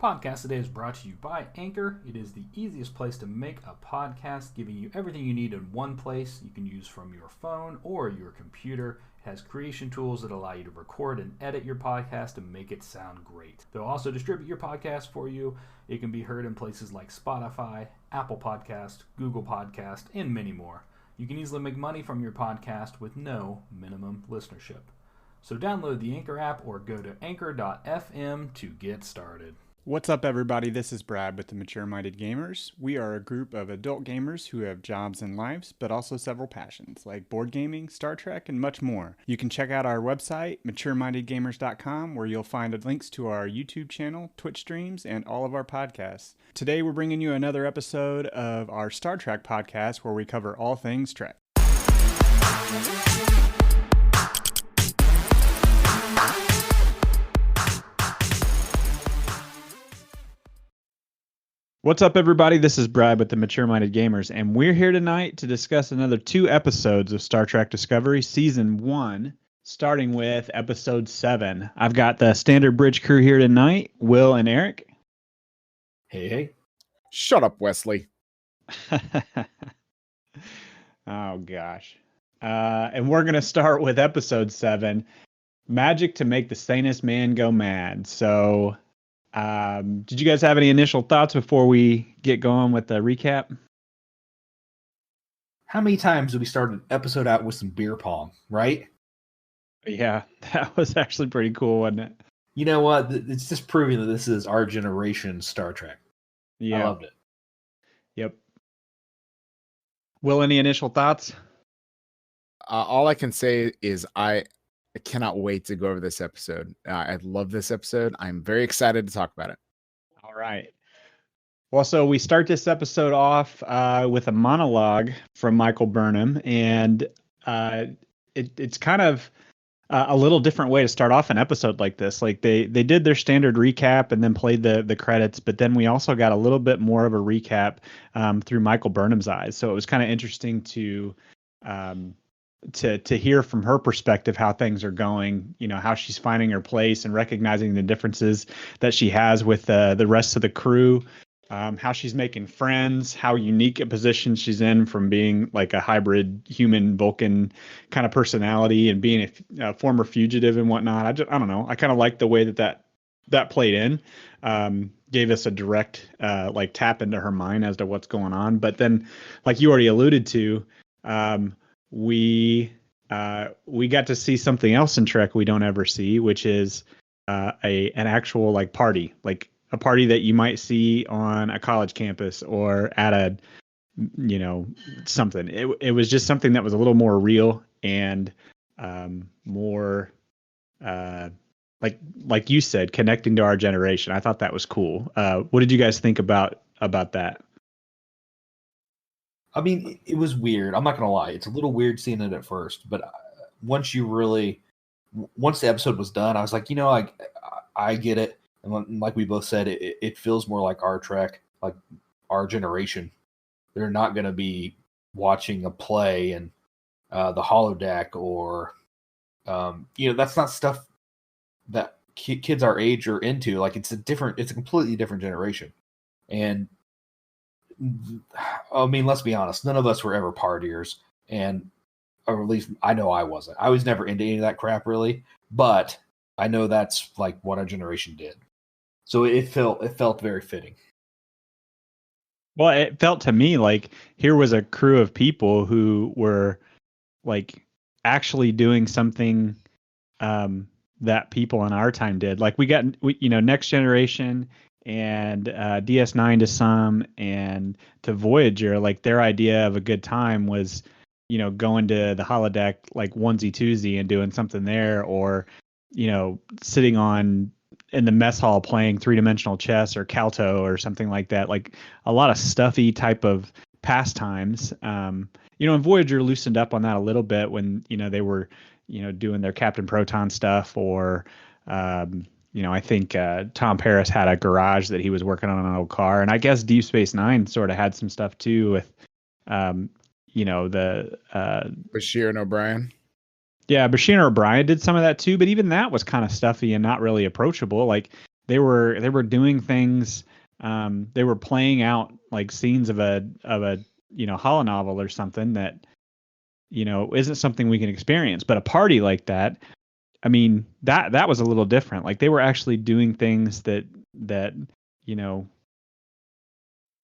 Podcast Today is brought to you by Anchor. It is the easiest place to make a podcast, giving you everything you need in one place you can use from your phone or your computer. It has creation tools that allow you to record and edit your podcast and make it sound great. They'll also distribute your podcast for you. It can be heard in places like Spotify, Apple Podcast, Google Podcast, and many more. You can easily make money from your podcast with no minimum listenership. So download the Anchor app or go to anchor.fm to get started. What's up, everybody? This is Brad with the Mature Minded Gamers. We are a group of adult gamers who have jobs and lives, but also several passions like board gaming, Star Trek, and much more. You can check out our website, maturemindedgamers.com, where you'll find links to our YouTube channel, Twitch streams, and all of our podcasts. Today, we're bringing you another episode of our Star Trek podcast where we cover all things Trek. What's up, everybody? This is Brad with the Mature Minded Gamers, and we're here tonight to discuss another 2 episodes of Star Trek Discovery Season 1, starting with Episode 7. I've got the Standard Bridge crew here tonight, Will and Eric. Hey. Shut up, Wesley. Oh, gosh. And we're going to start with Episode 7, Magic to Make the Sanest Man Go Mad. So... did you guys have any initial thoughts before we get going with the recap? How many times did we start an episode out with some beer pong, right? Yeah, that was actually pretty cool, wasn't it? You know what? It's just proving that this is our generation Star Trek. Yeah. I loved it. Yep. Will, any initial thoughts? All I can say is I cannot wait to go over this episode. I love this episode. I'm very excited to talk about it. All right. Well, so we start this episode off with a monologue from Michael Burnham, and it's kind of a little different way to start off an episode like this. Like they did their standard recap and then played the credits, but then we also got a little bit more of a recap through Michael Burnham's eyes. So it was kind of interesting to hear from her perspective how things are going, you know, how she's finding her place and recognizing the differences that she has with the rest of the crew, how she's making friends, how unique a position she's in from being like a hybrid human Vulcan kind of personality and being a former fugitive and whatnot. I don't know. I kind of like the way that played in, gave us a direct like tap into her mind as to what's going on. But then, like you already alluded to, we got to see something else in Trek we don't ever see, which is an actual like party, like a party that you might see on a college campus or at a, you know, something. It was just something that was a little more real and more like you said, connecting to our generation. I thought that was cool. What did you guys think about that? I mean, it was weird. I'm not going to lie. It's a little weird seeing it at first, but once the episode was done, I was like, you know, I get it. And like we both said, it feels more like our Trek, like our generation. They're not going to be watching a play and the holodeck or, you know, that's not stuff that kids our age are into. Like it's a completely different generation. And I mean, let's be honest. None of us were ever partiers, or at least I know I wasn't. I was never into any of that crap, really. But I know that's like what our generation did. So it felt very fitting. Well, it felt to me like here was a crew of people who were like actually doing something that people in our time did. Like we you know, Next Generation and DS9 to some, and to Voyager, like their idea of a good time was, you know, going to the holodeck like onesie twosie and doing something there, or, you know, sitting in the mess hall playing 3-dimensional chess or Calto or something like that. Like a lot of stuffy type of pastimes. You know, and Voyager loosened up on that a little bit when, you know, they were, you know, doing their Captain Proton stuff, or you know, I think Tom Paris had a garage that he was working on an old car. And I guess Deep Space Nine sort of had some stuff too with, you know, the Bashir and O'Brien. Yeah, Bashir and O'Brien did some of that too. But even that was kind of stuffy and not really approachable. Like they were doing things. They were playing out like scenes of a holonovel or something that isn't something we can experience. But a party like that, I mean, that was a little different. Like they were actually doing things that you know,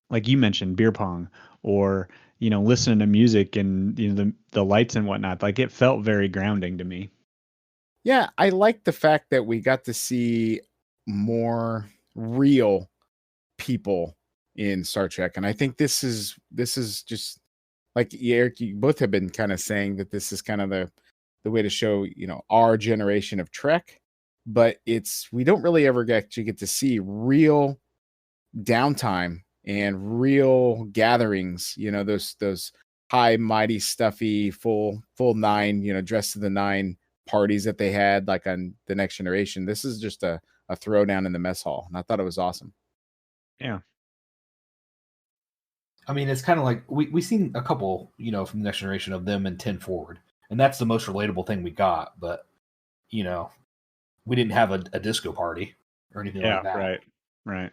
like you mentioned, beer pong, or listening to music and the lights and whatnot. Like it felt very grounding to me. Yeah, I like the fact that we got to see more real people in Star Trek, and I think this is just like Eric, you both have been kind of saying that this is kind of the way to show our generation of Trek, but we don't really ever actually get to see real downtime and real gatherings. Those high, mighty, stuffy, full nine, dressed to the nine parties that they had like on The Next Generation. This is just a throwdown in the mess hall, and I thought it was awesome. Yeah. I mean, it's kind of like we seen a couple, from the Next Generation of them in 10 Forward, and that's the most relatable thing we got. But we didn't have a disco party or anything like that. Right.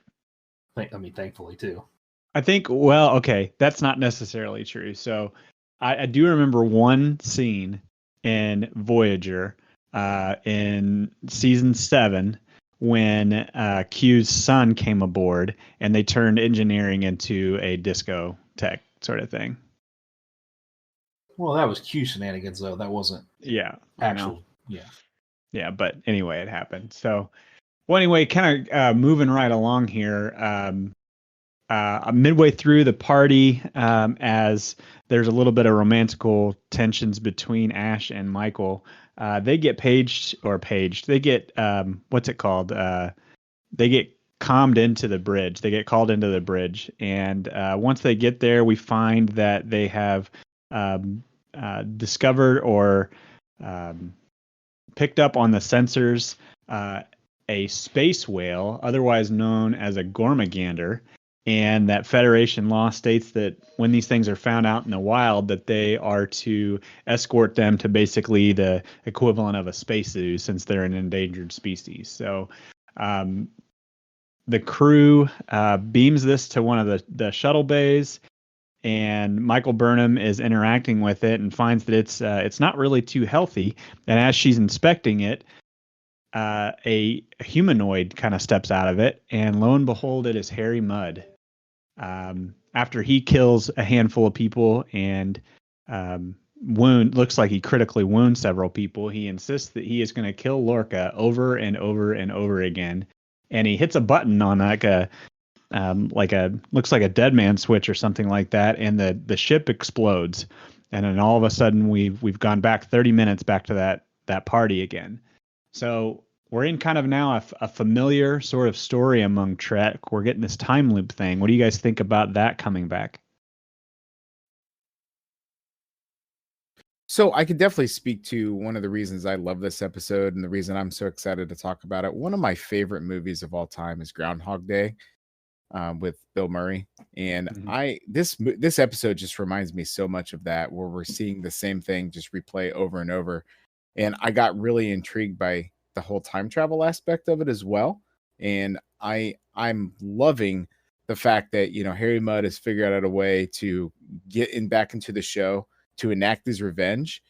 I mean, thankfully too. I think, well, okay, that's not necessarily true. So I do remember one scene in Voyager in season 7 when Q's son came aboard and they turned engineering into a disco tech sort of thing. Well, that was Q shenanigans, though. That wasn't actual. Yeah, but anyway, it happened. So, well, anyway, kind of moving right along here. Midway through the party, as there's a little bit of romantical tensions between Ash and Michael, they get paged. They get what's it called? They get calmed into the bridge. They get called into the bridge, and once they get there, we find that they have discovered or picked up on the sensors a space whale, otherwise known as a Gormagander. And that Federation law states that when these things are found out in the wild, that they are to escort them to basically the equivalent of a space zoo, since they're an endangered species. So the crew beams this to one of the shuttle bays, and Michael Burnham is interacting with it and finds that it's not really too healthy. And as she's inspecting it, a humanoid kind of steps out of it, and lo and behold, it is Harry Mudd. After he kills a handful of people and looks like he critically wounds several people, he insists that he is going to kill Lorca over and over and over again. And he hits a button on looks like a dead man switch or something like that, and the ship explodes. And then all of a sudden we've gone back 30 minutes back to that party again. So we're in kind of now a familiar sort of story among Trek. We're getting this time loop thing. What do you guys think about that coming back? So I could definitely speak to one of the reasons I love this episode and the reason I'm so excited to talk about it. One of my favorite movies of all time is Groundhog Day with Bill Murray. And this episode just reminds me so much of that, where we're seeing the same thing just replay over and over. And I got really intrigued by the whole time travel aspect of it as well. And I'm loving the fact that, Harry Mudd has figured out a way to get back into the show to enact his revenge.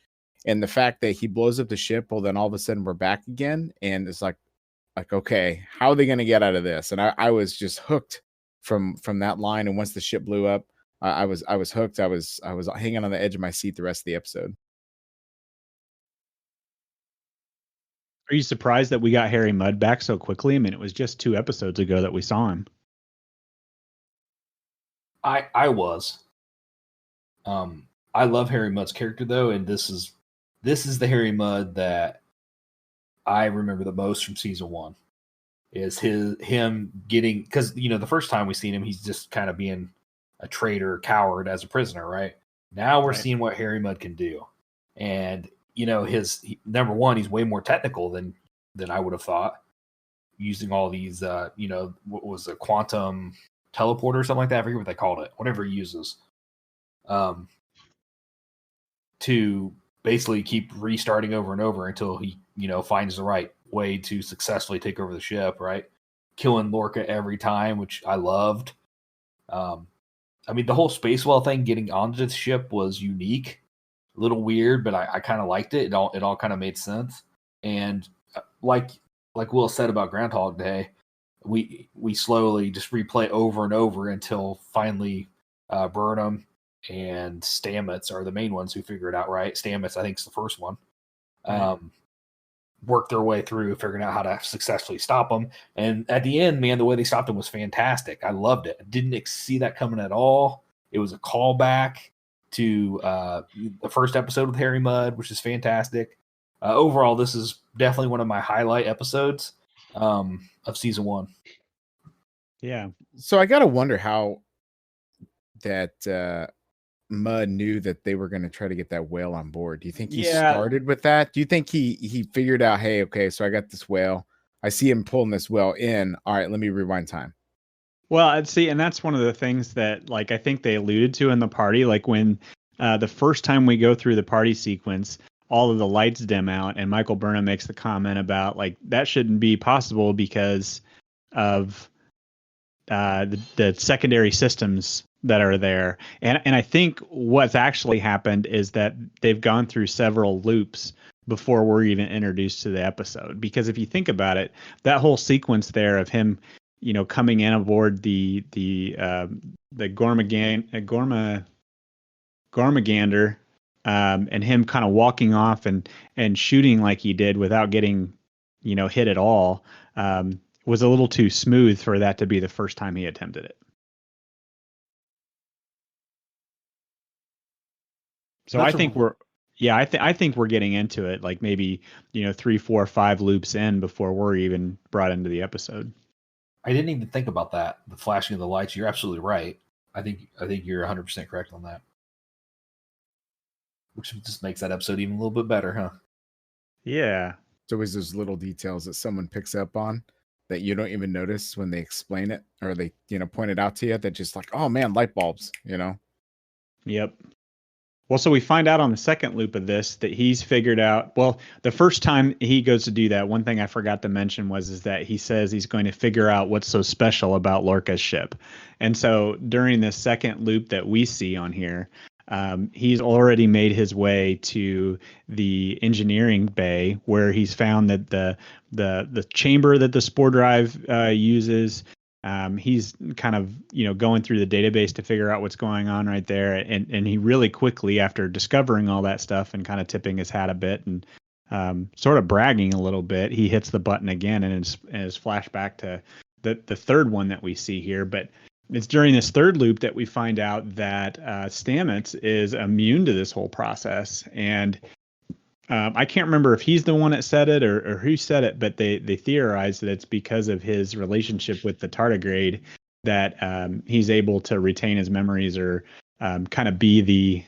And the fact that he blows up the ship, well, then all of a sudden we're back again. And it's like, okay, how are they going to get out of this? And I was just hooked from that line. And once the ship blew up, I was hooked. I was hanging on the edge of my seat the rest of the episode. Are you surprised that we got Harry Mudd back so quickly? I mean, it was just 2 episodes ago that we saw him. I was. I love Harry Mudd's character, though, and this is the Harry Mudd that I remember the most from season 1. Is him getting, because the first time we seen him, he's just kind of being a traitor, coward as a prisoner, right? Now we're seeing what Harry Mudd can do, and his number one, he's way more technical than I would have thought, using all these what was a quantum teleporter or something like that. I forget what they called it. Whatever he uses, to basically keep restarting over and over until he finds the right way to successfully take over the ship, right? killing Lorca every time, which I loved. I mean, the whole Spacewell thing, getting onto the ship, was unique, a little weird, but I kind of liked it. It all kind of made sense. And like Will said about Groundhog Day, we slowly just replay over and over until finally Burnham and Stamets are the main ones who figure it out. Right? Stamets, I think, is the first one. Right. Work their way through figuring out how to successfully stop them. And at the end, man, the way they stopped them was fantastic. I loved it. I didn't see that coming at all. It was a callback to the first episode with Harry Mudd, which is fantastic. Overall, this is definitely one of my highlight episodes of season 1. Yeah. So I gotta wonder how that Mudd knew that they were going to try to get that whale on board. Do you think he started with that? Do you think he figured out, hey, okay, so I got this whale. I see him pulling this whale in. All right, let me rewind time. Well, I'd see, and that's one of the things that, like, I think they alluded to in the party, like when the first time we go through the party sequence, all of the lights dim out, and Michael Burnham makes the comment about, like, that shouldn't be possible because of the secondary systems that are there. And I think what's actually happened is that they've gone through several loops before we're even introduced to the episode. Because if you think about it, that whole sequence there of him, coming in aboard the Gormagander, and him kind of walking off and shooting like he did without getting, hit at all, was a little too smooth for that to be the first time he attempted it. So I think I think we're getting into it, like maybe 3, 4, 5 loops in before we're even brought into the episode. I didn't even think about that. The flashing of the lights. You're absolutely right. I think you're 100% correct on that. Which just makes that episode even a little bit better, huh? Yeah. It's always those little details that someone picks up on that you don't even notice when they explain it or they, point it out to you, that just like, oh man, light bulbs, Yep. Well, so we find out on the second loop of this that he's figured out, well, the first time he goes to do that, one thing I forgot to mention is that he says he's going to figure out what's so special about Lorca's ship. And so during this second loop that we see on here, he's already made his way to the engineering bay where he's found that the chamber that the spore drive uses. He's kind of, going through the database to figure out what's going on right there. And he really quickly, after discovering all that stuff and kind of tipping his hat a bit and sort of bragging a little bit, he hits the button again and is flashback to the third one that we see here. But it's during this third loop that we find out that Stamets is immune to this whole process. And I can't remember if he's the one that said it or who said it, but they theorized that it's because of his relationship with the tardigrade that he's able to retain his memories or kind of be the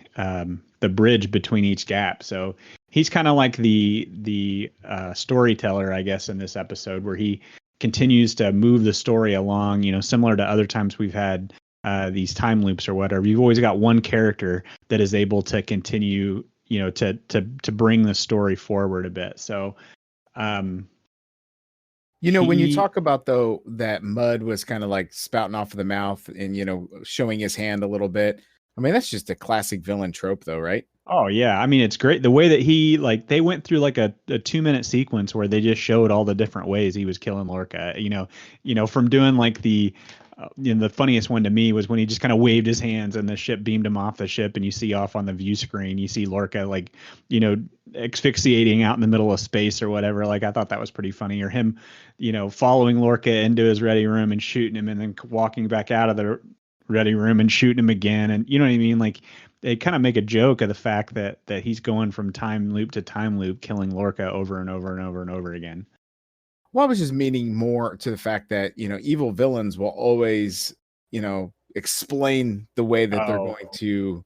bridge between each gap. So he's kind of like the storyteller, I guess, in this episode, where he continues to move the story along, similar to other times we've had these time loops or whatever. You've always got one character that is able to continue, to bring the story forward a bit. So, when you talk about, though, that Mudd was kind of like spouting off of the mouth and, showing his hand a little bit. I mean, that's just a classic villain trope, though, right? Oh yeah. I mean, it's great. The way that they went through like a 2-minute sequence where they just showed all the different ways he was killing Lorca, from doing like the funniest one to me was when he just kind of waved his hands and the ship beamed him off the ship, and you see off on the view screen, you see Lorca asphyxiating out in the middle of space or whatever. Like, I thought that was pretty funny. Or him, following Lorca into his ready room and shooting him and then walking back out of the ready room and shooting him again. And you know what I mean? Like, they kind of make a joke of the fact that he's going from time loop to time loop, killing Lorca over and over and over and over again. Well, I was just meaning more to the fact that, evil villains will always, explain the way that they're going to,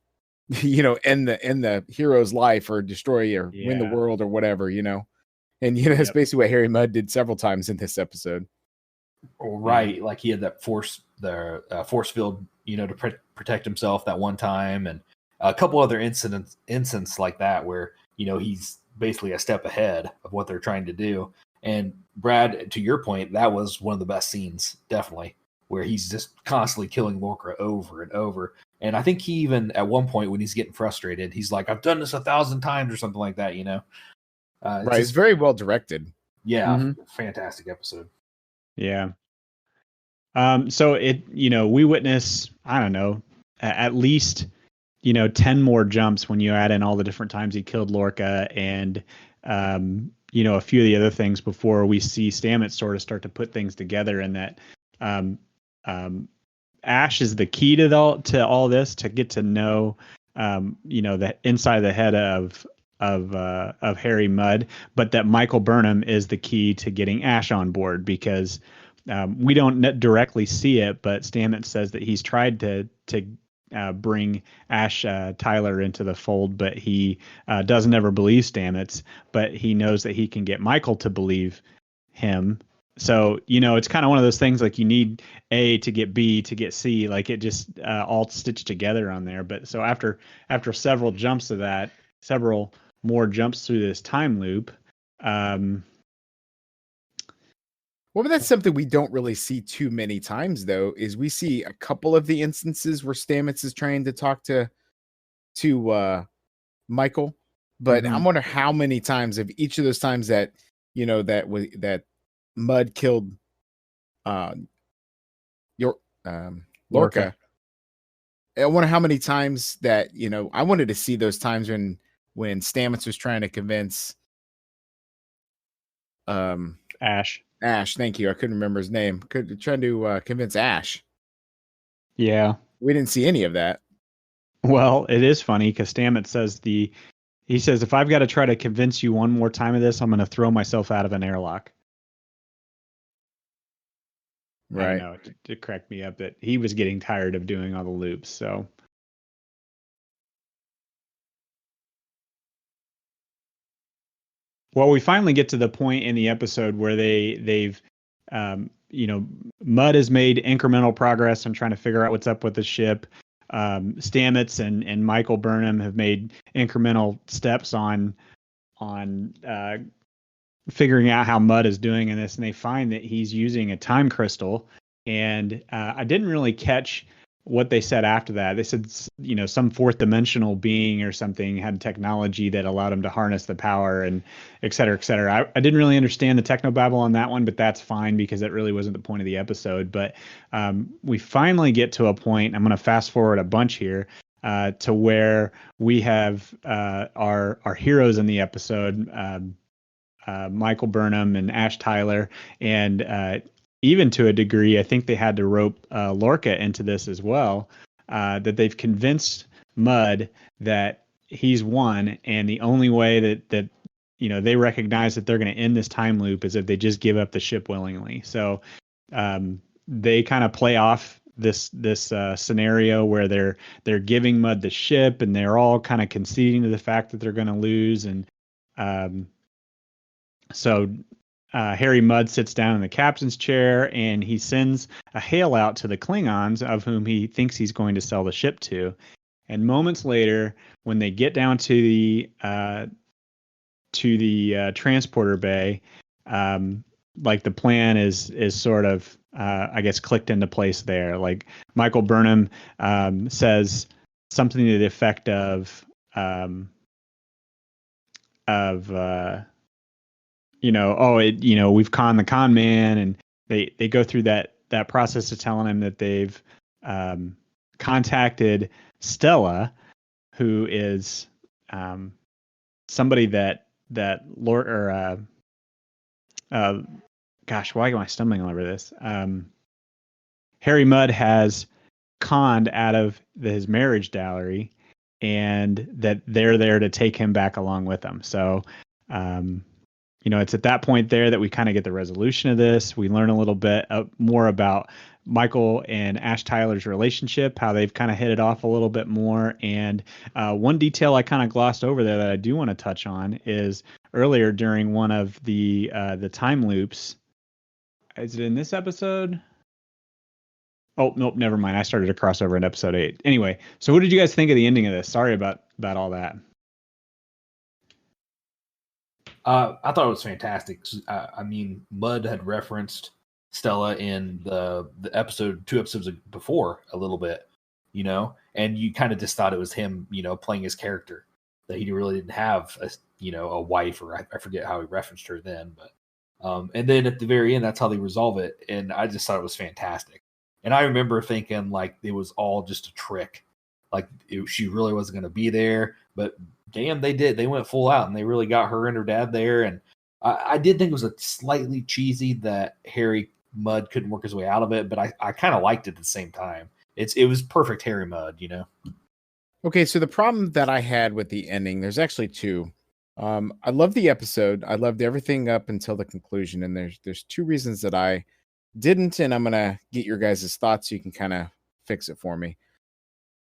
end the hero's life or destroy or win the world or whatever, And, that's basically what Harry Mudd did several times in this episode. Right. Yeah. Like he had that force field, to protect himself that one time. And a couple other incidents like that where, he's basically a step ahead of what they're trying to do. And Brad, to your point, that was one of the best scenes, definitely, where he's just constantly killing Lorca over and over. And I think he even, at one point when he's getting frustrated, he's like, I've done this 1,000 times or something like that, you know? Right. It's very well directed. Yeah. Fantastic episode. Yeah. So we witness, I don't know, at least, 10 more jumps when you add in all the different times he killed Lorca and, a few of the other things before we see Stamets sort of start to put things together, and that Ash is the key to all this, to get to know, the inside the head of Harry Mudd, but that Michael Burnham is the key to getting Ash on board, because we don't directly see it, but Stamets says that he's tried to bring Ash Tyler into the fold, but he doesn't ever believe Stamets, but he knows that he can get Michael to believe him. So, it's kind of one of those things, like you need A to get B to get C, like it just all stitched together on there. But so after several jumps of that, several more jumps through this time loop. Well, but that's something we don't really see too many times, though, is we see a couple of the instances where Stamets is trying to talk to Michael, but I wonder how many times of each of those times that, that Mudd killed Lorca. I wonder how many times that, I wanted to see those times when Stamets was trying to convince Ash. Thank you. I couldn't remember his name. Trying to convince Ash. Yeah. We didn't see any of that. Well, it is funny because Stamets says he says, if I've got to try to convince you one more time of this, I'm going to throw myself out of an airlock. Right. I don't know. It cracked me up that he was getting tired of doing all the loops. So. Well, we finally get to the point in the episode where they've Mudd has made incremental progress on trying to figure out what's up with the ship. Stamets and Michael Burnham have made incremental steps on figuring out how Mudd is doing in this, and they find that he's using a time crystal. And I didn't really catch what they said after that. They said, some fourth dimensional being or something had technology that allowed him to harness the power, and et cetera, et cetera. I didn't really understand the technobabble on that one, but that's fine because that really wasn't the point of the episode. But we finally get to a point, I'm going to fast forward a bunch here, to where we have our heroes in the episode, Michael Burnham and Ash Tyler, and even to a degree, I think they had to rope Lorca into this as well, that they've convinced Mudd that he's won, and the only way that they recognize that they're going to end this time loop is if they just give up the ship willingly. So they kind of play off this scenario where they're giving Mudd the ship, and they're all kind of conceding to the fact that they're going to lose, and so Harry Mudd sits down in the captain's chair, and he sends a hail out to the Klingons, of whom he thinks he's going to sell the ship to. And moments later, when they get down to the transporter bay, like the plan is sort of I guess clicked into place there. Like Michael Burnham says something to the effect of we've conned the con man, and they go through that process of telling him that they've contacted Stella, who is somebody that Lord or gosh, why am I stumbling over this? Harry Mudd has conned out of his marriage dowry, and that they're there to take him back along with them. So it's at that point there that we kind of get the resolution of this. We learn a little bit more about Michael and Ash Tyler's relationship, how they've kind of hit it off a little bit more. And one detail I kind of glossed over there that I do want to touch on is earlier during one of the time loops. Is it in this episode? Oh, nope, never mind. I started a crossover in episode 8. Anyway, so what did you guys think of the ending of this? Sorry about all that. I thought it was fantastic. I mean, Mudd had referenced Stella in the episode, 2 episodes before a little bit, and you kind of just thought it was him, playing his character, that he really didn't have a wife, or I forget how he referenced her then, but and then at the very end, that's how they resolve it, and I just thought it was fantastic. And I remember thinking like it was all just a trick, like she really wasn't going to be there, but damn, they did. They went full out and they really got her and her dad there. And I did think it was a slightly cheesy that Harry Mudd couldn't work his way out of it, but I kind of liked it at the same time. It was perfect Harry Mudd, Okay, so the problem that I had with the ending, there's actually two. I love the episode. I loved everything up until the conclusion, and there's two reasons that I didn't, and I'm gonna get your guys' thoughts so you can kind of fix it for me.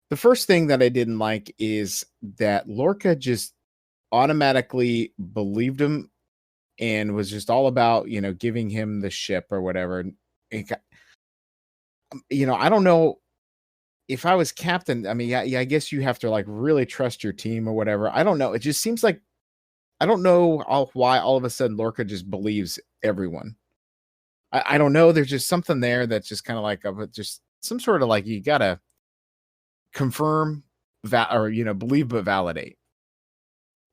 The first thing that I didn't like is that Lorca just automatically believed him and was just all about, giving him the ship or whatever. I don't know if I was captain. I mean, yeah, I guess you have to like really trust your team or whatever. I don't know. It just seems like I don't know why all of a sudden Lorca just believes everyone. I don't know. There's just something there that's just kind of like just some sort of like you gotta confirm or believe but validate.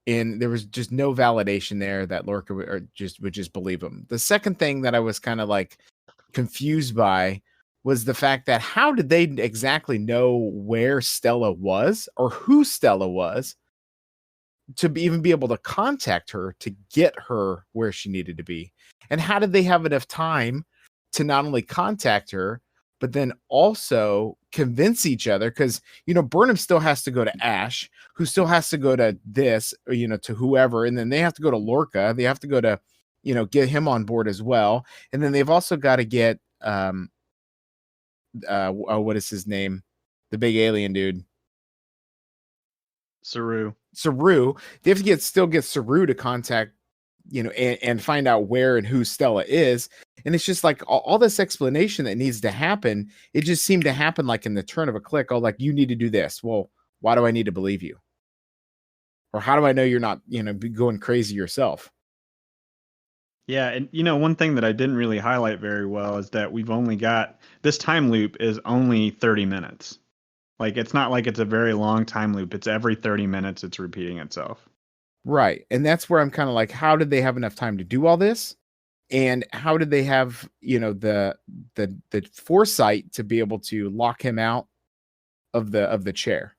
And there was just no validation there that Lorca would just believe him. The second thing that I was kind of like confused by was the fact that how did they exactly know where Stella was or who Stella was to even be able to contact her to get her where she needed to be? And how did they have enough time to not only contact her, but then also convince each other? Because, Burnham still has to go to Ash, who still has to go to this, to whoever. And then they have to go to Lorca. They have to go to, get him on board as well. And then they've also got to get, what is his name? The big alien dude. Saru. They have to still get Saru to contact, and find out where and who Stella is. And it's just like all this explanation that needs to happen. It just seemed to happen like in the turn of a click. Oh, like you need to do this. Well, why do I need to believe you? Or how do I know you're not, going crazy yourself? Yeah, and one thing that I didn't really highlight very well is that we've only got this time loop is only 30 minutes. Like it's not like it's a very long time loop. It's every 30 minutes it's repeating itself. Right. And that's where I'm kind of like, how did they have enough time to do all this? And how did they have, the foresight to be able to lock him out of the chair?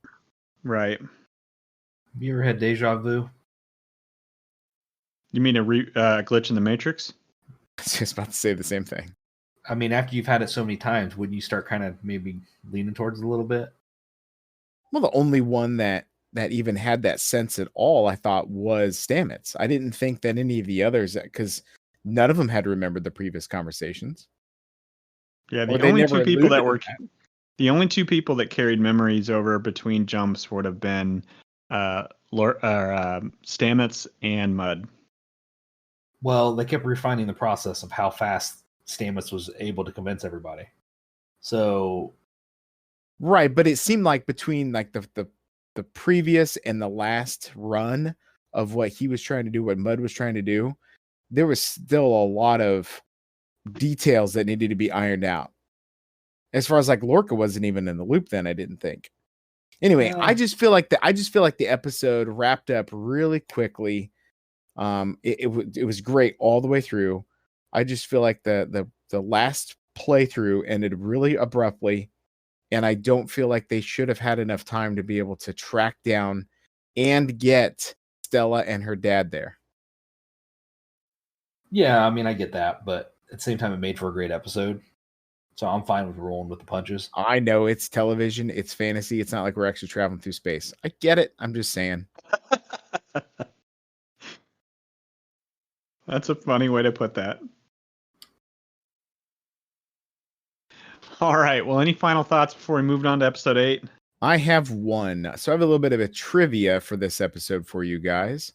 Right. Have you ever had deja vu? You mean a glitch in the Matrix? I was just about to say the same thing. I mean, after you've had it so many times, wouldn't you start kind of maybe leaning towards it a little bit? Well, the only one that even had that sense at all, I thought, was Stamets. I didn't think that any of the others, because none of them had remembered the previous conversations. Yeah, the only two people that carried memories over between jumps would have been Stamets and Mudd. Well, they kept refining the process of how fast Stamets was able to convince everybody. So, right, but it seemed like between like the previous and the last run of what he was trying to do, what Mudd was trying to do, there was still a lot of details that needed to be ironed out. As far as like Lorca wasn't even in the loop then, I didn't think. Anyway, I just feel like the episode wrapped up really quickly. It was great all the way through. I just feel like the last playthrough ended really abruptly, and I don't feel like they should have had enough time to be able to track down and get Stella and her dad there. Yeah, I mean, I get that, but at the same time, it made for a great episode. So I'm fine with rolling with the punches. I know it's television, it's fantasy. It's not like we're actually traveling through space. I get it. I'm just saying. That's a funny way to put that. All right. Well, any final thoughts before we move on to episode 8? I have one. So I have a little bit of a trivia for this episode for you guys.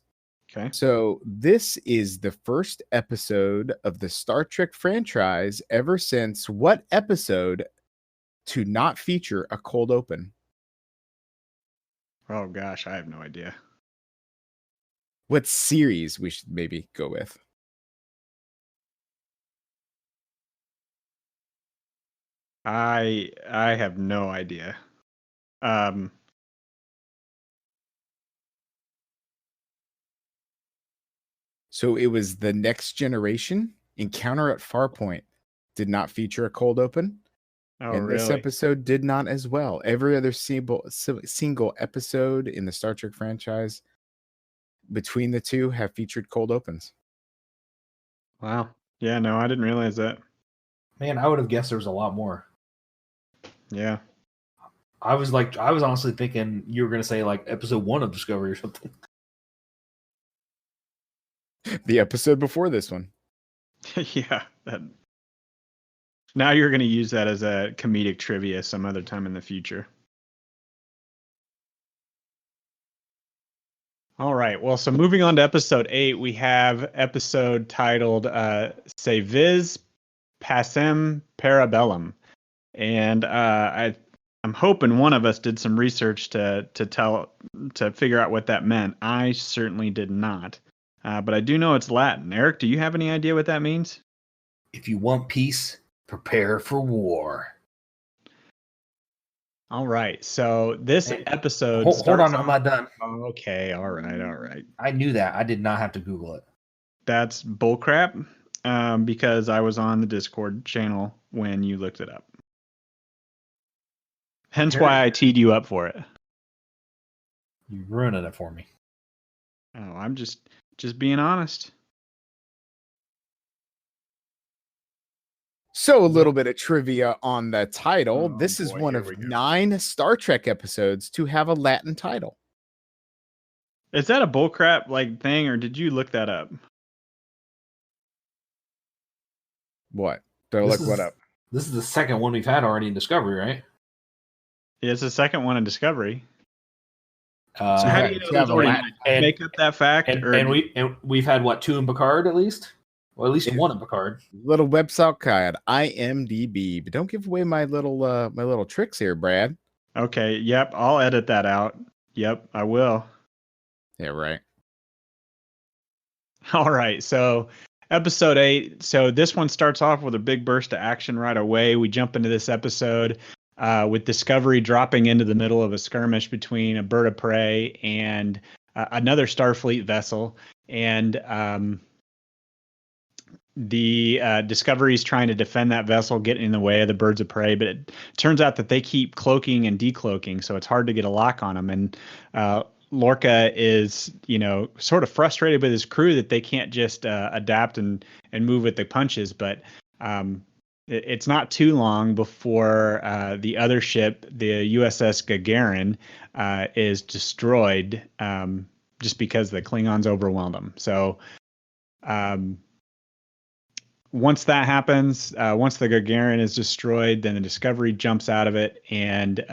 Okay. So this is the first episode of the Star Trek franchise ever since what episode to not feature a cold open? Oh, gosh. I have no idea. What series we should maybe go with? I have no idea. Um, So it was The Next Generation. Encounter at Farpoint did not feature a cold open. oh, And this really? episode did not as well. Every other single episode in the Star Trek franchise between the two have featured cold opens. Wow. Yeah, no, I didn't realize that. Man, I would have guessed there was a lot more. Yeah. I was honestly thinking you were going to say like episode 1 of Discovery or something. The episode before this one. Yeah. Now you're going to use that as a comedic trivia some other time in the future. All right. Well, so moving on to episode 8, we have episode titled Se Vis Pacem Para Bellum. And I'm hoping one of us did some research to figure out what that meant. I certainly did not. But I do know it's Latin. Eric, do you have any idea what that means? If you want peace, prepare for war. All right. So this Hey, episode Hold on, starts I'm not done. Okay. All right. I knew that. I did not have to Google it. That's bullcrap, because I was on the Discord channel when you looked it up. Hence why I teed you up for it. You're ruining it for me. Oh, I'm just being honest. So a little bit of trivia on the title. Oh, This is boy, one here of we go. 9 Star Trek episodes to have a Latin title. Is that a bullcrap like thing, or did you look that up? What? Do I look what up? This is the second one we've had already in Discovery, right? Yeah, it's the second one in Discovery. So Uh, how yeah, do you know you have there's a already Latin- and- make up that fact? and we've had what, 2 in Picard at least? Well, at least Yeah. 1 in Picard. Little website guide, IMDb. But don't give away my little tricks here, Brad. Okay, yep, I'll edit that out. Yep, I will. Yeah, right. All right, so episode 8. So this one starts off with a big burst of action right away. We jump into this episode with Discovery dropping into the middle of a skirmish between a bird of prey and another Starfleet vessel. And the Discovery's trying to defend that vessel, getting in the way of the birds of prey. But it turns out that they keep cloaking and decloaking, so it's hard to get a lock on them. And Lorca is, sort of frustrated with his crew that they can't just adapt and move with the punches. But it's not too long before the other ship, the USS Gagarin, is destroyed just because the Klingons overwhelmed them. So once that happens, once the Gagarin is destroyed, then the Discovery jumps out of it and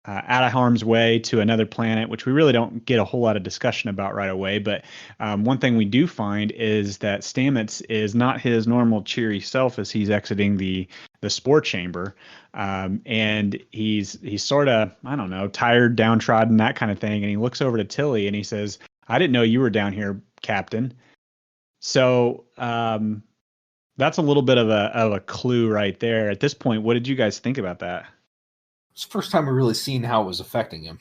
out of harm's way to another planet, which we really don't get a whole lot of discussion about right away. But one thing we do find is that Stamets is not his normal cheery self as he's exiting the spore chamber. And he's sort of, I don't know, tired, downtrodden, that kind of thing. And he looks over to Tilly and he says, "I didn't know you were down here, Captain." So that's a little bit of a clue right there. At this point, what did you guys think about that? It's the first time we've really seen how it was affecting him.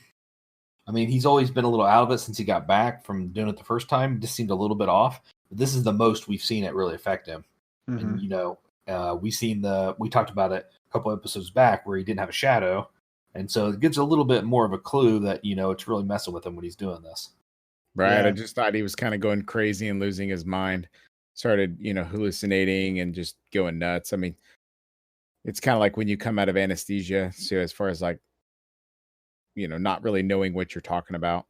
I mean, he's always been a little out of it since he got back from doing it the first time. It just seemed a little bit off. But this is the most we've seen it really affect him. Mm-hmm. And we talked about it a couple episodes back where he didn't have a shadow, and so it gives a little bit more of a clue that it's really messing with him when he's doing this. Right. Yeah. I just thought he was kind of going crazy and losing his mind. Started, hallucinating and just going nuts. I mean, it's kind of like when you come out of anesthesia. So as far as like, not really knowing what you're talking about.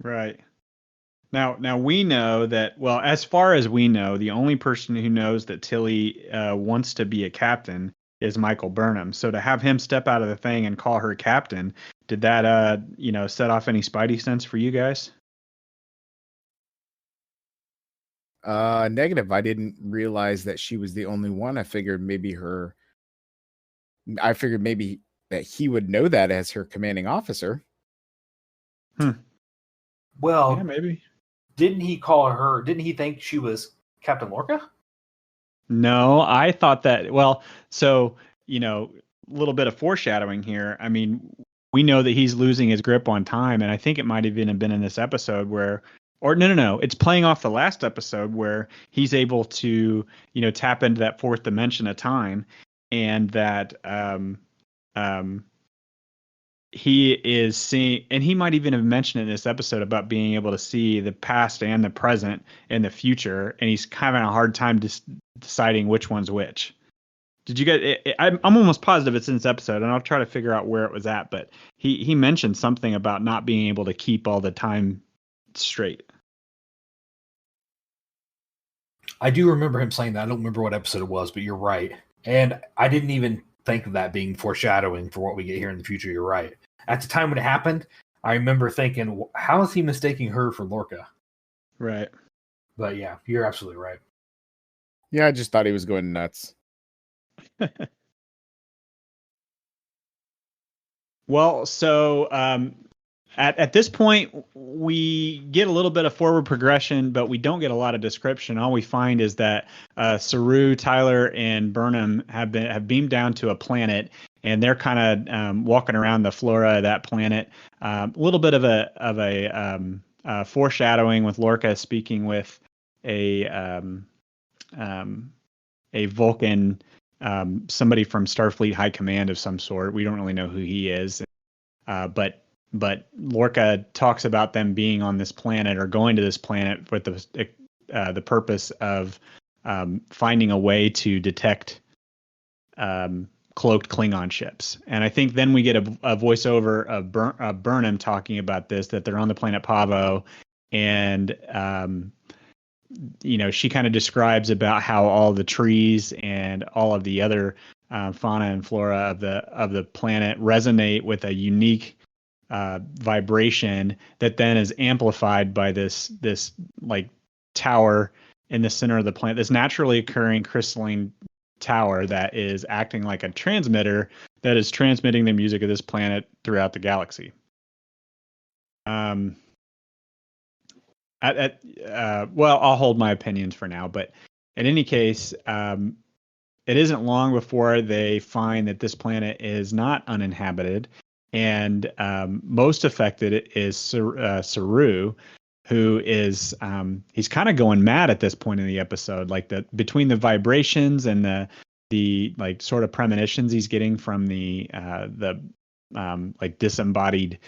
Right. Now we know that, well, as far as we know, the only person who knows that Tilly wants to be a captain is Michael Burnham. So to have him step out of the thing and call her captain, did that, set off any spidey sense for you guys? Negative. I didn't realize that she was the only one. I figured maybe that he would know that as her commanding officer. Well, Yeah, maybe. didn't he call her? Didn't he think she was Captain Lorca? No, I thought that. Well, so a little bit of foreshadowing here. I mean, we know that he's losing his grip on time, and I think it might even have been in this episode where, or no, it's playing off the last episode where he's able to, tap into that fourth dimension of time, and that he is seeing, and he might even have mentioned in this episode about being able to see the past and the present and the future, and he's having a hard time deciding which one's which. Did you guys? I'm almost positive it's in this episode, and I'll try to figure out where it was at. But he mentioned something about not being able to keep all the time straight. I do remember him saying that. I don't remember what episode it was, but you're right. And I didn't even think of that being foreshadowing for what we get here in the future. You're right. At the time when it happened, I remember thinking, how is he mistaking her for Lorca? Right. But yeah, you're absolutely right. Yeah, I just thought he was going nuts. Well, so at this point, we get a little bit of forward progression, but we don't get a lot of description. All we find is that Saru, Tyler, and Burnham have beamed down to a planet, and they're kind of walking around the flora of that planet. A little bit of a foreshadowing with Lorca speaking with a Vulcan, somebody from Starfleet High Command of some sort. We don't really know who he is, but Lorca talks about them being on this planet or going to this planet with the purpose of finding a way to detect cloaked Klingon ships. And I think then we get a voiceover of Burnham talking about this, that they're on the planet Pavo, and she kind of describes about how all the trees and all of the other fauna and flora of the planet resonate with a unique vibration that then is amplified by this like tower in the center of the planet, this naturally occurring crystalline tower that is acting like a transmitter that is transmitting the music of this planet throughout the galaxy. Well, I'll hold my opinions for now, but in any case, it isn't long before they find that this planet is not uninhabited, and most affected is Saru, who is he's kind of going mad at this point in the episode, like between the vibrations and the like sort of premonitions he's getting from the like disembodied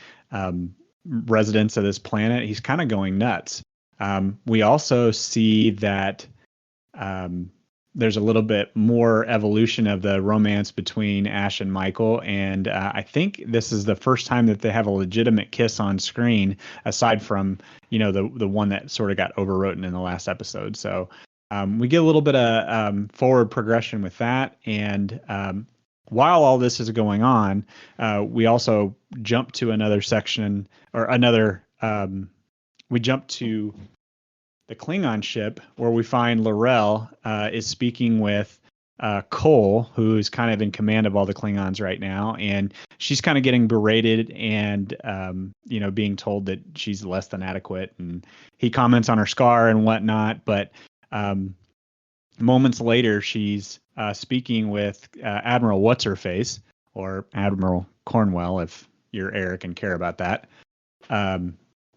residents of this planet. He's kind of going nuts. We also see that there's a little bit more evolution of the romance between Ash and Michael, and I think this is the first time that they have a legitimate kiss on screen, aside from the one that sort of got overwritten in the last episode. So we get a little bit of forward progression with that, and while all this is going on, we also jump to another section or another. We jump to the Klingon ship, where we find L'Rell is speaking with Cole, who's kind of in command of all the Klingons right now, and she's kind of getting berated and being told that she's less than adequate, and he comments on her scar and whatnot. But moments later, she's speaking with Admiral What's-Her-Face, or Admiral Cornwell, if you're Eric and care about that.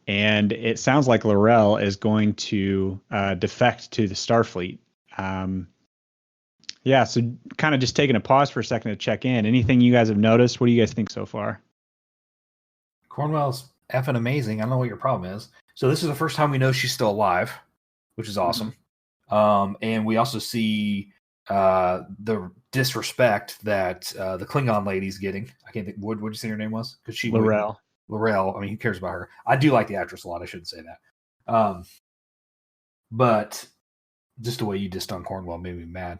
And it sounds like L'Rell is going to defect to the Starfleet. Yeah, so kind of just taking a pause for a second to check in. Anything you guys have noticed? What do you guys think so far? Cornwell's effing amazing. I don't know what your problem is. So this is the first time we know she's still alive, which is awesome. Mm-hmm. And we also see the disrespect that the Klingon lady's getting. I can't think. What did you say her name was? Because she L'Rell. L'Rell, I mean, who cares about her? I do like the actress a lot. I shouldn't say that. But just the way you dissed on Cornwell made me mad.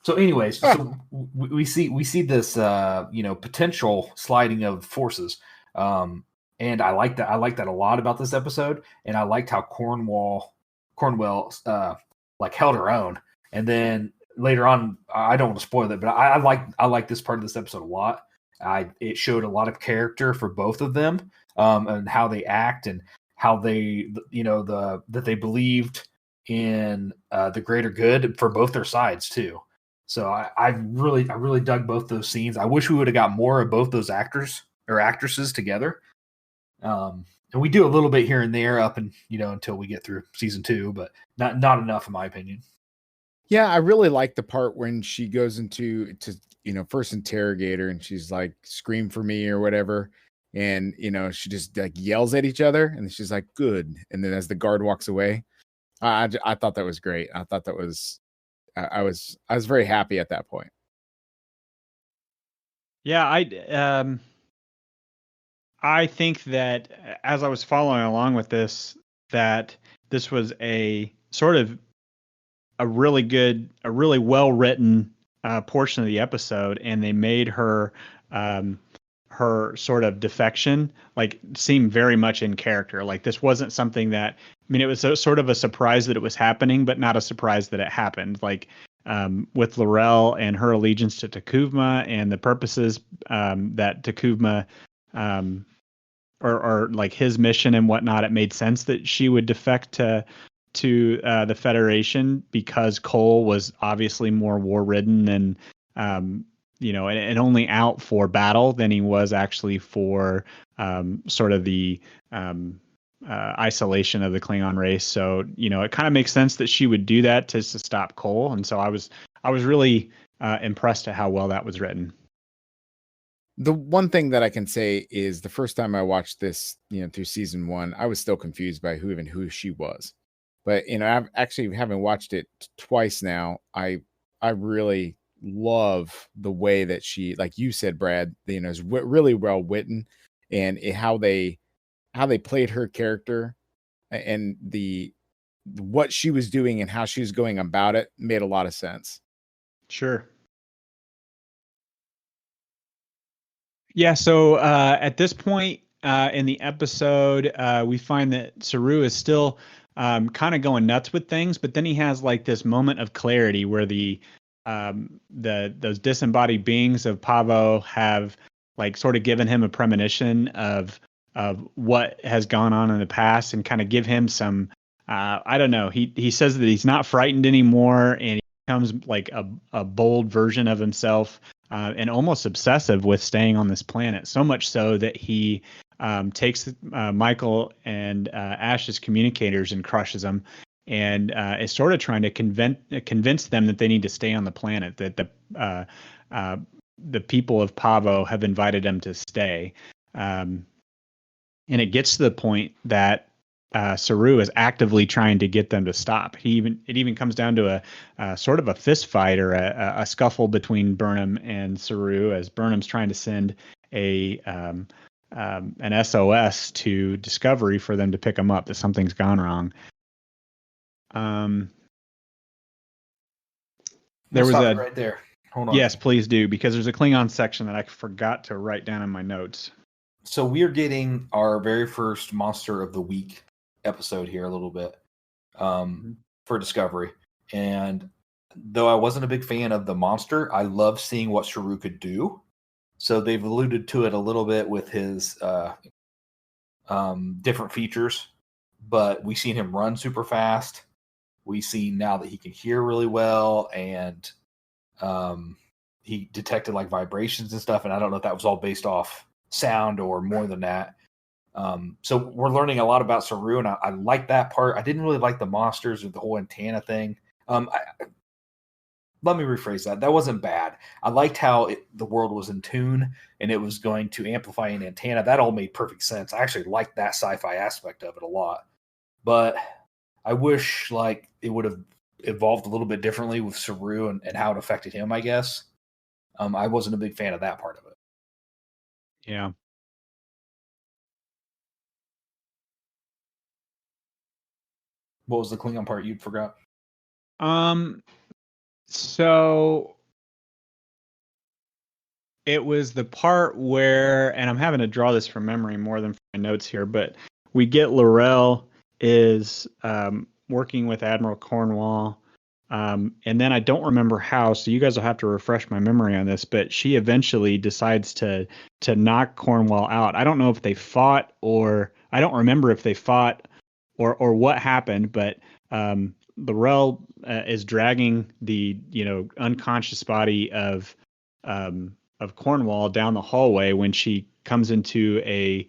So anyways, so we see this, potential sliding of forces. And I like that. I like that a lot about this episode. And I liked how Cornwell like held her own. And then later on, I don't want to spoil it, but I like this part of this episode a lot. It showed a lot of character for both of them, and how they act and how they, that they believed in the greater good for both their sides too. So I really dug both those scenes. I wish we would have got more of both those actors or actresses together. And we do a little bit here and there up and until we get through season 2, but not enough in my opinion. Yeah, I really like the part when she goes into first interrogate her and she's like, scream for me or whatever. And she just like yells at each other and she's like, good. And then as the guard walks away, I thought that was great. I thought that was I was very happy at that point. Yeah, I think that as I was following along with this, that this was a sort of a really well written portion of the episode, and they made her her sort of defection like seem very much in character. Like this wasn't something that, I mean, it was sort of a surprise that it was happening, but not a surprise that it happened. Like with Laurel and her allegiance to Takuvma and the purposes that Takuvma or like his mission and whatnot, it made sense that she would defect to the Federation because Cole was obviously more war-ridden and and only out for battle than he was actually for sort of the isolation of the Klingon race. So it kind of makes sense that she would do that to stop Cole, and so I was really impressed at how well that was written. The one thing that I can say is the first time I watched this, through season 1, I was still confused by who she was. But I've actually having watched it twice now, I really love the way that she, like you said, Brad, is really well written, and how they played her character and what she was doing and how she was going about it made a lot of sense. Sure. Yeah, so at this point in the episode, we find that Saru is still kind of going nuts with things, but then he has like this moment of clarity where those disembodied beings of Pavo have like sort of given him a premonition of what has gone on in the past and kind of give him some I don't know. He says that he's not frightened anymore, and he becomes like a bold version of himself. And almost obsessive with staying on this planet, so much so that he takes Michael and Ash's communicators and crushes them, and is sort of trying to convince them that they need to stay on the planet, that the people of Pavo have invited them to stay. And it gets to the point that Saru is actively trying to get them to stop. It even comes down to a sort of a fist fight or a scuffle between Burnham and Saru, as Burnham's trying to send an SOS to Discovery for them to pick them up, that something's gone wrong. There was a right there. Hold on. Yes, please do, because there's a Klingon section that I forgot to write down in my notes. So we're getting our very first Monster of the Week episode here a little bit for Discovery. And though I wasn't a big fan of the monster, I love seeing what Saru could do. So they've alluded to it a little bit with his different features, but we've seen him run super fast. We see now that he can hear really well, and he detected like vibrations and stuff. And I don't know if that was all based off sound or more than that. So we're learning a lot about Saru, and I like that part. I didn't really like the monsters or the whole antenna thing. Let me rephrase that. That wasn't bad. I liked how the world was in tune and it was going to amplify an antenna. That all made perfect sense. I actually liked that sci-fi aspect of it a lot. But I wish like it would have evolved a little bit differently with Saru and how it affected him, I guess. I wasn't a big fan of that part of it. Yeah. What was the Klingon part you forgot? So it was the part where, and I'm having to draw this from memory more than from my notes here, but we get Laurel is working with Admiral Cornwall. And then I don't remember how, so you guys will have to refresh my memory on this, but she eventually decides to knock Cornwall out. I don't know if they fought or I don't remember if they fought or what happened, but Laurel is dragging the unconscious body of Cornwall down the hallway when she comes into a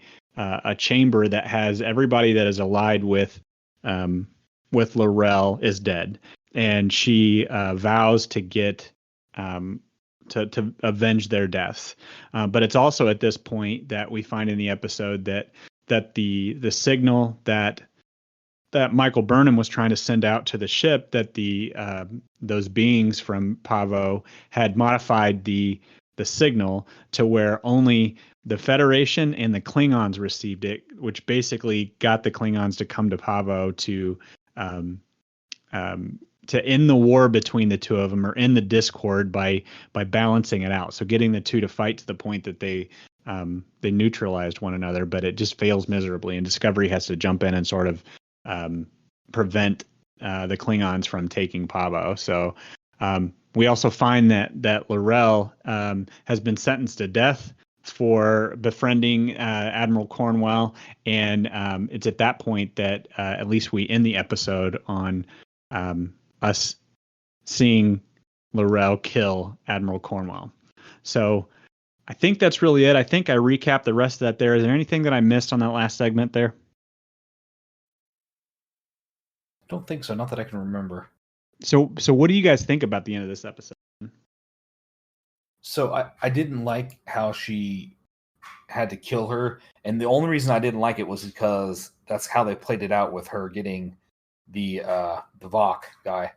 chamber that has everybody that is allied with Laurel is dead, and she vows to get to avenge their deaths. But it's also at this point that we find in the episode that the signal that Michael Burnham was trying to send out to the ship, that those beings from Pavo had modified the signal to where only the Federation and the Klingons received it, which basically got the Klingons to come to Pavo to end the war between the two of them, or end the discord by balancing it out. So getting the two to fight to the point that they neutralized one another, but it just fails miserably, and Discovery has to jump in and sort of prevent the Klingons from taking Pavo. So we also find that Laurel has been sentenced to death for befriending Admiral Cornwell, and it's at that point that at least we end the episode on us seeing Laurel kill Admiral Cornwell. So I think that's really it. I think I recapped the rest of that there. Is there anything that I missed on that last segment there? Don't think so. Not that I can remember. So what do you guys think about the end of this episode? So I didn't like how she had to kill her, and the only reason I didn't like it was because that's how they played it out with her getting the Vok guy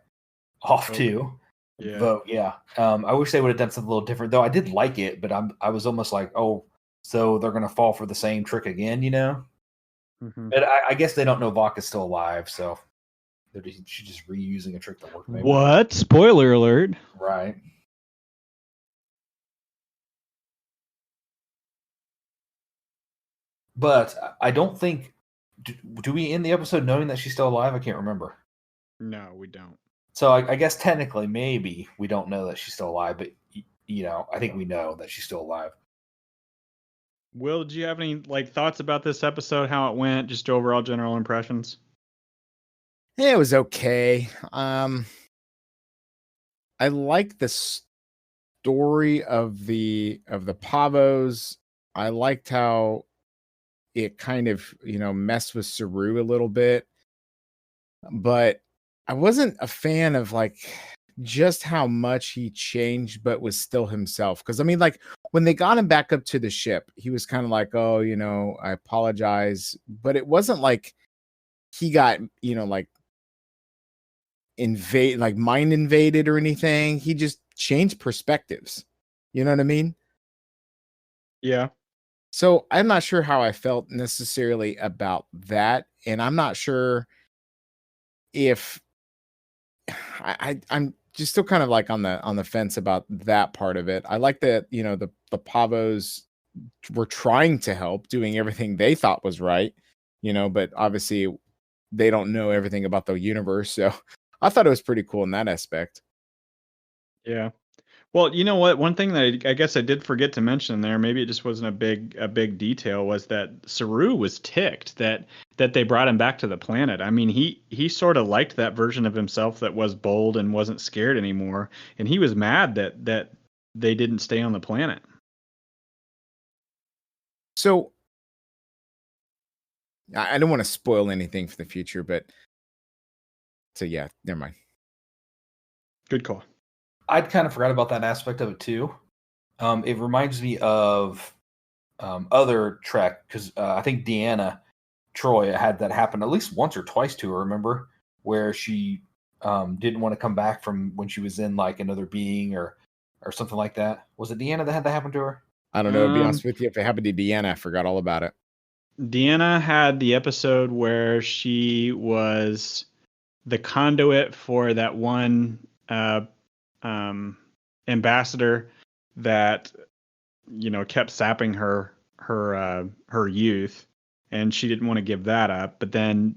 off too. Yeah. Vote, yeah. I wish they would have done something a little different, though. I did like it, but I was almost like, oh, so they're gonna fall for the same trick again, Mm-hmm. But I guess they don't know Vok is still alive, so she's just reusing a trick that worked. Maybe. What? Spoiler alert! Right. But I don't think. Do we end the episode knowing that she's still alive? I can't remember. No, we don't. So I guess technically, maybe we don't know that she's still alive, but I think we know that she's still alive. Will, do you have any thoughts about this episode? How it went? Just overall general impressions. Yeah, it was okay. I like the story of the Pavos. I liked how it kind of messed with Saru a little bit, but I wasn't a fan of just how much he changed, but was still himself. Because I mean, when they got him back up to the ship, he was kind of like, "Oh, I apologize," but it wasn't like he got mind invaded or anything. He just changed perspectives. You know what I mean? Yeah. So I'm not sure how I felt necessarily about that, and I'm not sure if I'm just still kind of on the fence about that part of it. I like that the Pavos were trying to help, doing everything they thought was right, but obviously they don't know everything about the universe. So I thought it was pretty cool in that aspect. Yeah. Well, you know what? One thing that I guess I did forget to mention there, maybe it just wasn't a big detail, was that Saru was ticked that they brought him back to the planet. I mean, he sort of liked that version of himself that was bold and wasn't scared anymore, and he was mad that they didn't stay on the planet. So I don't want to spoil anything for the future, but so yeah, never mind. Good call. I'd kind of forgot about that aspect of it too. It reminds me of other Trek, because I think Deanna Troy had that happen at least once or twice to her. Remember, where she didn't want to come back from when she was in another being or something like that. Was it Deanna that had that happen to her? I don't know. To be honest with you, if it happened to Deanna, I forgot all about it. Deanna had the episode where she was the conduit for that one ambassador that kept sapping her youth, and she didn't want to give that up. But then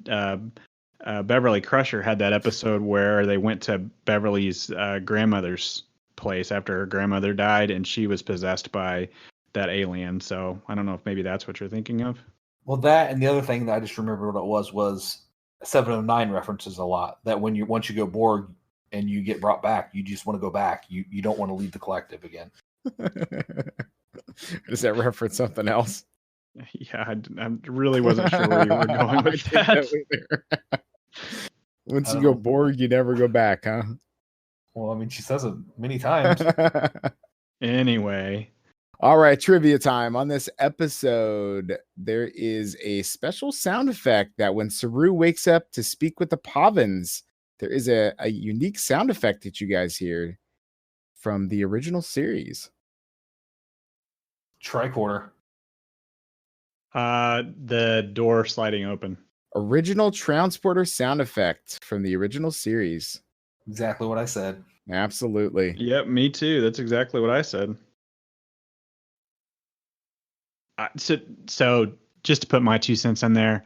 Beverly Crusher had that episode where they went to Beverly's grandmother's place after her grandmother died, and she was possessed by that alien. So I don't know if maybe that's what you're thinking of. Well, that and the other thing that I just remembered what it was 709 references a lot. That once you go Borg and you get brought back, you just want to go back. You don't want to leave the collective again. Does that reference something else? Yeah, I really wasn't sure where you were going with that. Once you go Borg, you never go back, huh? Well, I mean, she says it many times. Anyway. All right, trivia time. On this episode, there is a special sound effect that when Saru wakes up to speak with the Pavans, there is a unique sound effect that you guys hear from the original series. Tricorder. The door sliding open. Original transporter sound effect from the original series. Exactly what I said. Absolutely. Yep, me too. That's exactly what I said. So just to put my 2 cents in there,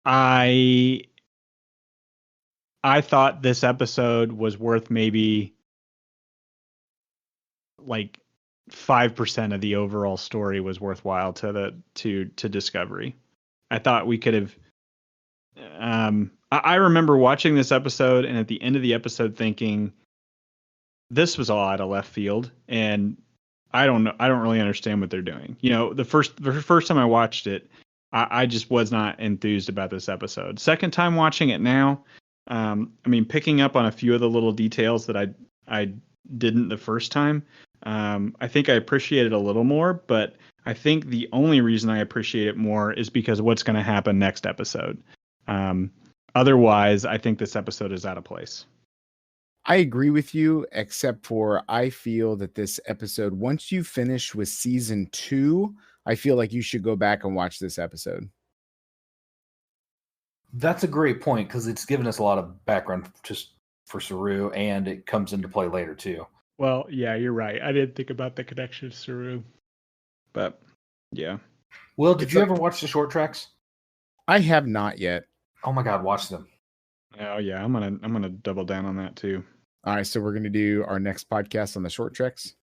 I thought this episode was worth maybe like 5% of the overall story was worthwhile to Discovery. I thought we could have. I remember watching this episode and at the end of the episode thinking, this was all out of left field, and I don't know. I don't really understand what they're doing. You know, the first time I watched it, I just was not enthused about this episode. Second time watching it now, I mean, picking up on a few of the little details that I didn't the first time. I think I appreciate it a little more, but I think the only reason I appreciate it more is because of what's going to happen next episode. Otherwise, I think this episode is out of place. I agree with you, except for I feel that this episode, once you finish with season 2, I feel like you should go back and watch this episode. That's a great point because it's given us a lot of background just for Saru, and it comes into play later too. Well, yeah, you're right. I didn't think about the connection to Saru, but yeah. Will, did you ever watch the short tracks? I have not yet. Oh my God, watch them. Oh yeah, I'm gonna double down on that too. All right, so we're gonna do our next podcast on the short treks.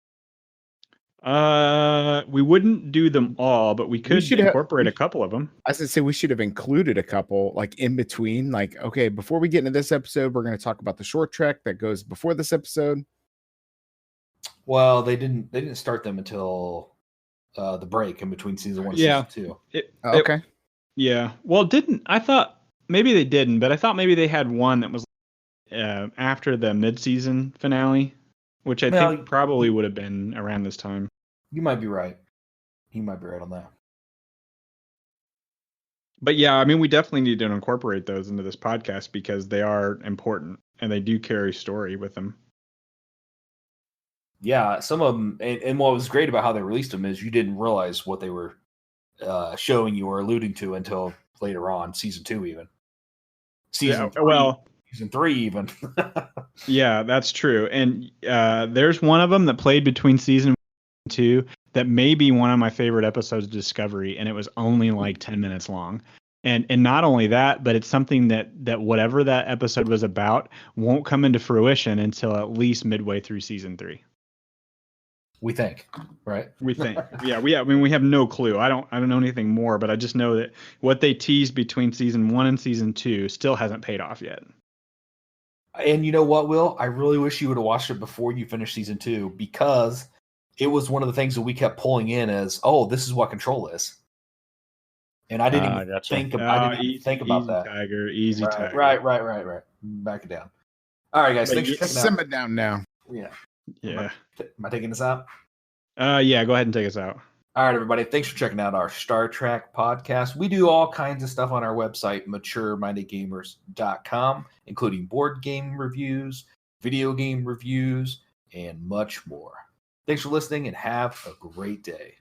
We wouldn't do them all, but we could incorporate a couple of them. I was gonna say we should have included a couple, like in between. Like, okay, before we get into this episode, we're gonna talk about the short trek that goes before this episode. Well, they didn't start them until the break in between season 1 and season 2. Okay. Yeah. Well, I thought maybe they didn't, but I thought maybe they had one that was after the mid-season finale, which I think probably would have been around this time. You might be right. You might be right on that. But yeah, I mean, we definitely need to incorporate those into this podcast because they are important and they do carry story with them. Yeah, some of them, and what was great about how they released them is you didn't realize what they were showing you or alluding to until later on, season 2 even. Season 3 even. Yeah, that's true. And there's one of them that played between season 1 and 2 that may be one of my favorite episodes of Discovery, and it was only like 10 minutes long. And not only that, but it's something that whatever that episode was about won't come into fruition until at least midway through season 3. We think, right? We think. Yeah, I mean, we have no clue. I don't know anything more, but I just know that what they teased between season 1 and season 2 still hasn't paid off yet. And you know what, Will? I really wish you would have watched it before you finished season 2 because it was one of the things that we kept pulling in as, oh, this is what Control is. And I didn't even think about that. Tiger, easy Tiger. Right. Back it down. All right, guys. Thanks for checking out. Simmer down now. Yeah. Yeah. Am I taking this out? Yeah, go ahead and take us out. All right, everybody. Thanks for checking out our Star Trek podcast. We do all kinds of stuff on our website, maturemindedgamers.com, including board game reviews, video game reviews, and much more. Thanks for listening and have a great day.